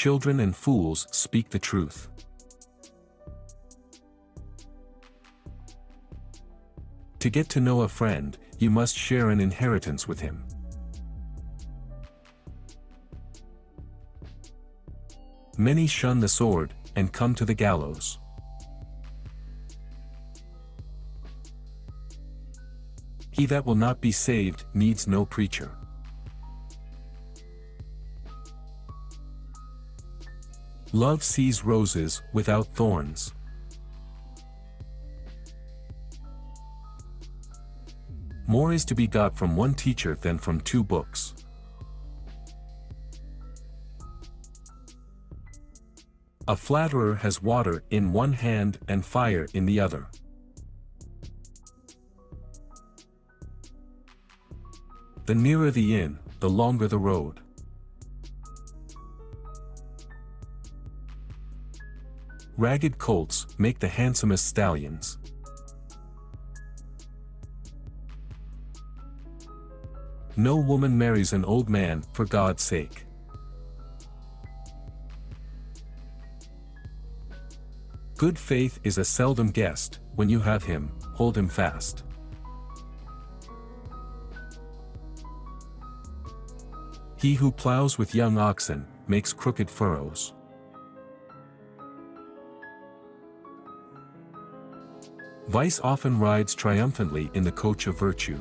children and fools speak the truth. To get to know a friend, you must share an inheritance with him. Many shun the sword, and come to the gallows. He that will not be saved needs no preacher. Love sees roses without thorns. More is to be got from one teacher than from 2 books. A flatterer has water in one hand and fire in the other. The nearer the inn, the longer the road. Ragged colts make the handsomest stallions. No woman marries an old man for God's sake. Good faith is a seldom guest. When you have him, hold him fast. He who plows with young oxen makes crooked furrows. Vice often rides triumphantly in the coach of virtue.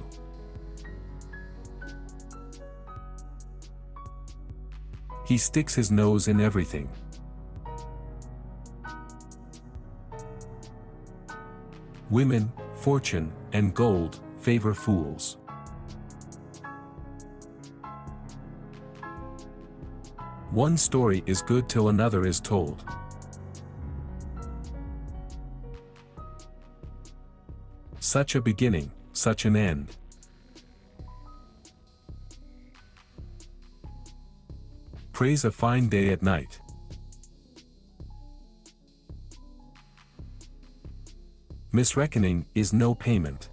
He sticks his nose in everything. Women, fortune, and gold favor fools. One story is good till another is told. Such a beginning, such an end. Praise a fine day at night. Misreckoning is no payment.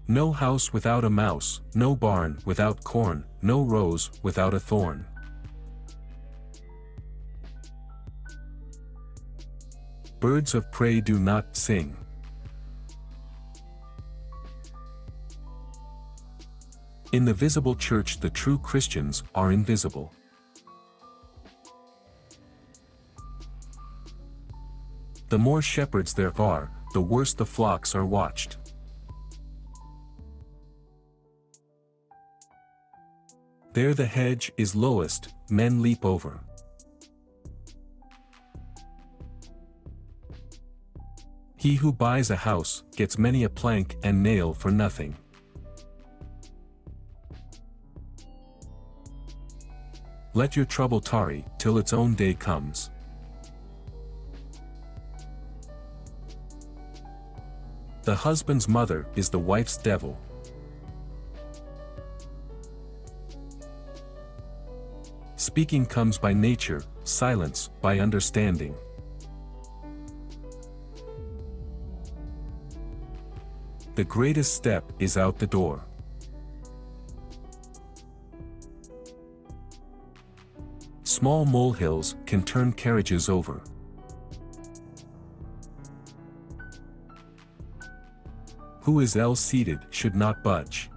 No house without a mouse, no barn without corn, no rose without a thorn. Birds of prey do not sing. In the visible church the true Christians are invisible. The more shepherds there are, the worse the flocks are watched. There the hedge is lowest, men leap over. He who buys a house gets many a plank and nail for nothing. Let your trouble tarry till its own day comes. The husband's mother is the wife's devil. Speaking comes by nature, silence by understanding. The greatest step is out the door. Small molehills can turn carriages over. Who is seated should not budge.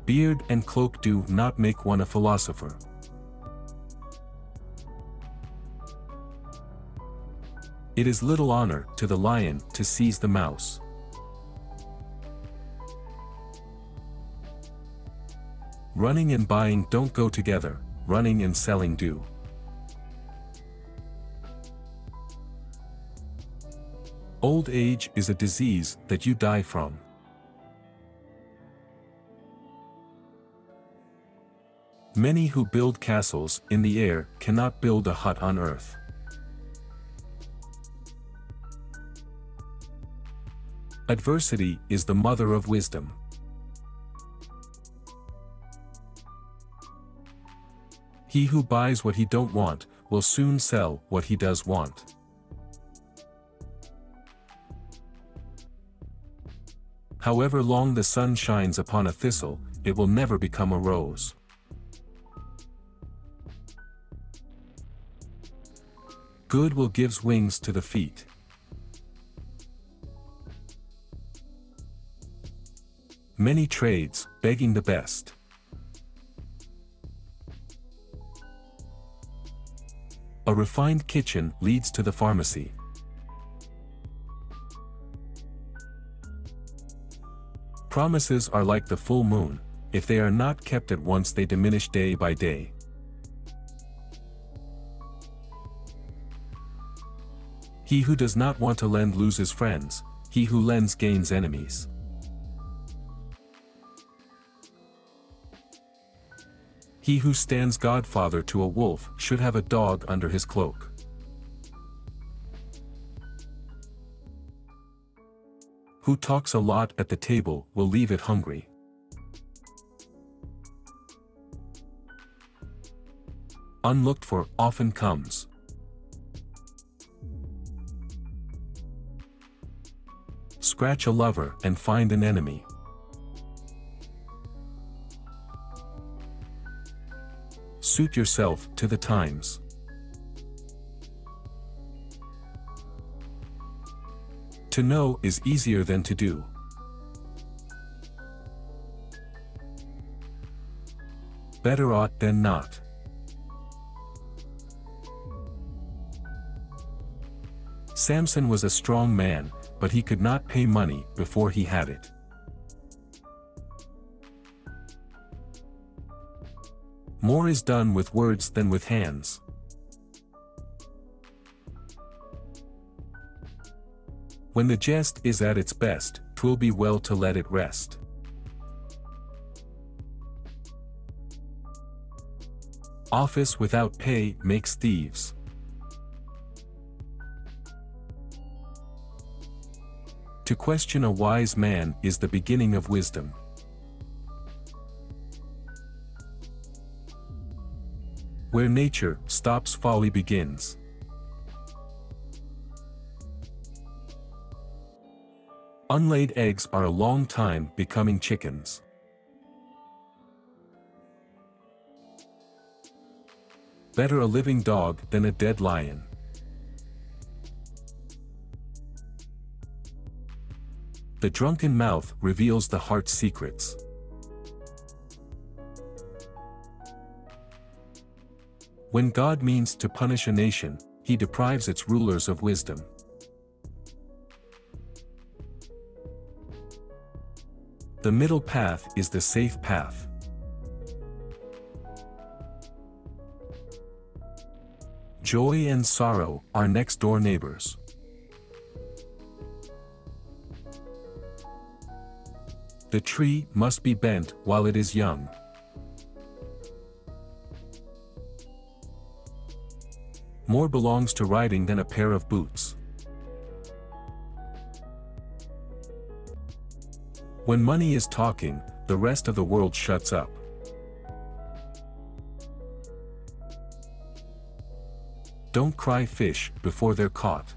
Beard and cloak do not make one a philosopher. It is little honor to the lion to seize the mouse. Running and buying don't go together, running and selling do. Old age is a disease that you die from. Many who build castles in the air cannot build a hut on earth. Adversity is the mother of wisdom. He who buys what he don't want will soon sell what he does want. However long the sun shines upon a thistle, it will never become a rose. Good will gives wings to the feet. Many trades, begging the best. A refined kitchen leads to the pharmacy. Promises are like the full moon, if they are not kept at once they diminish day by day. He who does not want to lend loses friends, he who lends gains enemies. He who stands godfather to a wolf should have a dog under his cloak. Who talks a lot at the table will leave it hungry. Unlooked for often comes. Scratch a lover and find an enemy. Suit yourself to the times. To know is easier than to do. Better ought than not. Samson was a strong man, but he could not pay money before he had it. More is done with words than with hands. When the jest is at its best, 'twill be well to let it rest. Office without pay makes thieves. To question a wise man is the beginning of wisdom. Where nature stops, folly begins. Unlaid eggs are a long time becoming chickens. Better a living dog than a dead lion. The drunken mouth reveals the heart's secrets. When God means to punish a nation, he deprives its rulers of wisdom. The middle path is the safe path. Joy and sorrow are next-door neighbors. The tree must be bent while it is young. More belongs to riding than a pair of boots. When money is talking, the rest of the world shuts up. Don't cry fish before they're caught.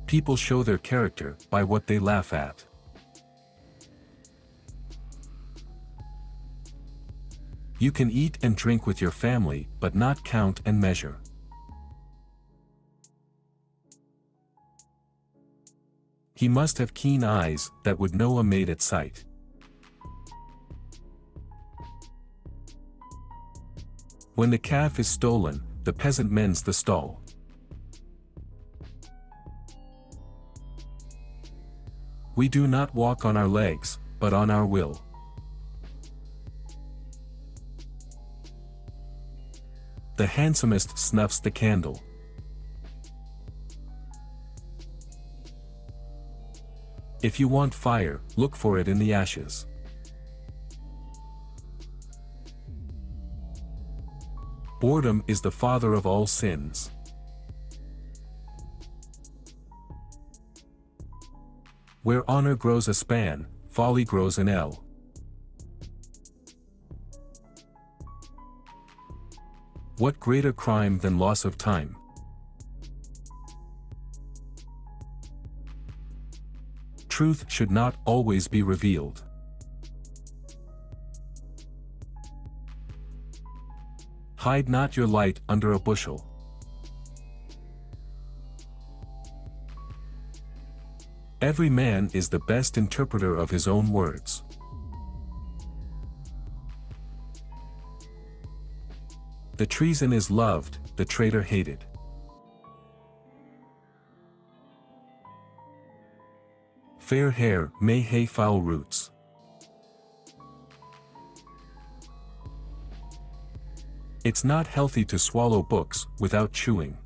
People show their character by what they laugh at. You can eat and drink with your family, but not count and measure. He must have keen eyes that would know a maid at sight. When the calf is stolen, the peasant mends the stall. We do not walk on our legs, but on our will. The handsomest snuffs the candle. If you want fire, look for it in the ashes. Boredom is the father of all sins. Where honor grows a span, folly grows an ell. What greater crime than loss of time? Truth should not always be revealed. Hide not your light under a bushel. Every man is the best interpreter of his own words. The treason is loved, the traitor hated. Fair hair may hay foul roots. It's not healthy to swallow books without chewing.